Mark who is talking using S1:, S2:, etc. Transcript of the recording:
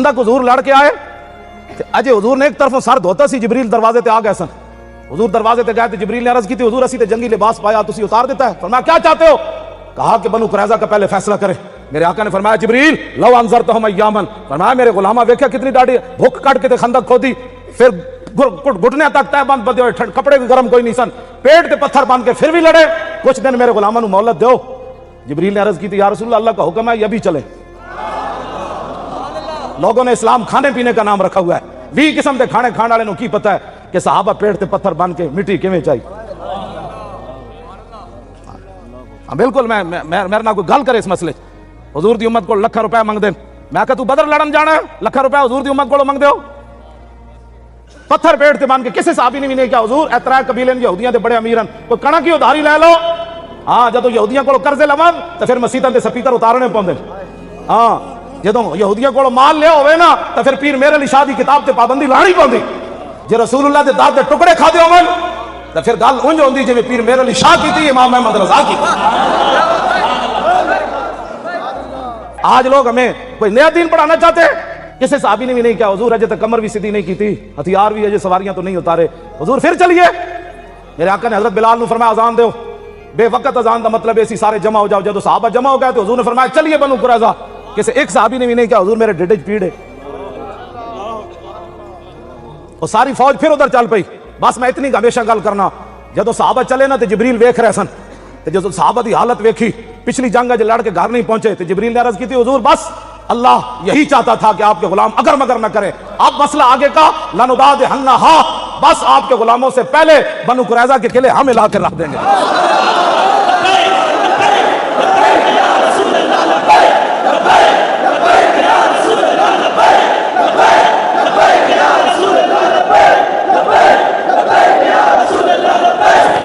S1: खंदक हुजूर लड़ के आए, अजय हुजूर ने एक तरफ सर धोता सी, जिब्रील दरवाजे ते आ गए सन। हुजूर दरवाजे ते गए तो जिब्रील ने अर्ज की थी, हुजूर असी ते जंगी लिबास पाया, तुसी उतार देता है। फरमाया क्या चाहते हो? कहा कि बनु कुरैज़ा का पहले फैसला करे। मेरे आका ने फरमाया जिब्रील लव अंजर तो हम अय्यामन, फरमाया मेरे गुलामा वेख्या कितनी डाड़ी भूख काट के ते खंदक खोदी, फिर घुटने तक तय बंद बंदे हुए, कपड़े भी गर्म कोई नहीं सन, पेट के पत्थर बांध के फिर भी लड़े, कुछ दिन मेरे गुलामा नू मोहलत दो। जिब्रील ने अर्ज की थी या रसूल अल्लाह का हुक्म है ये भी चले। लोगों ने इस्लाम खाने पीने का नाम रखा हुआ है, 20 किस्म के खाने खाने वाले की पता है कि सहाबा पेट से पत्थर बांध के मिट्टी किवें चाहिए। बिल्कुल मैं मेरे ना कोई गल करे इस मसले, हुजूर दी उम्मत को लखा रुपया मंग दे, मैं कहा तू बदर लड़न जाना है, लखा रुपया हुजूर दी उम्मत को मंग दो। पत्थर पेट से बांध के किसी साहबी ने भी नहीं किया। हुजूर ऐतरा कबीले यहूदियां दे बड़े अमीर हैं, कोई कणक की उधारी ले लो। हाँ जो यहूदियां को कर्जे लवन तो फिर मसीतां दे स्पीकर उतारने पौंदे। हाँ जो यहूदियां को माल लिया होवे ना तो फिर पीर मेरे अली शाह दी किताब ते पाबंदी लानी पौंदी। जे रसूलुल्लाह दे दाद दे टुकड़े खादे होवन तो फिर गल उंज होंदी जिवें पीर मेरे अली शाह कीती, इमाम अहमद रजा की। आज लोग हमें कोई नया दीन पढ़ाना चाहते हैं, किसी साहबी ने भी नहीं किया। हुजूर अजय तक कमर भी सीधी नहीं की थी, हथियार भी अजय सवारियां तो नहीं उतारे। हुजूर फिर चलिए, मेरे आका ने हजरत बिलाल ने फरमाया अजान दो, बेवकत अजान का मतलब ऐसी सारे जमा हो जाओ। जब साहबा जमा हो गए तो हुजूर ने फरमाया चलिए बनु कुरैज़ा। किसी एक साहबी ने भी नहीं किया, हुजूर मेरे ढिड पीड़ है। और सारी फौज फिर उधर चल पई। बस मैं इतनी हमेशा गल करना, जो साहबा चले ना तो जिब्रील वेख रहे सन, तो जो साहबा की हालत वेखी, पिछली जंग जो लड़ के घर नहीं पहुंचे तो जिब्रील ने अर्ज की थी हुजूर बस अल्लाह यही चाहता था कि आपके गुलाम अगर मगर न करें। अब मसला आगे का लनुदाद हन्ना, बस आपके गुलामों से पहले बनु कुरैज़ा के किले हम हिला कर रख देंगे।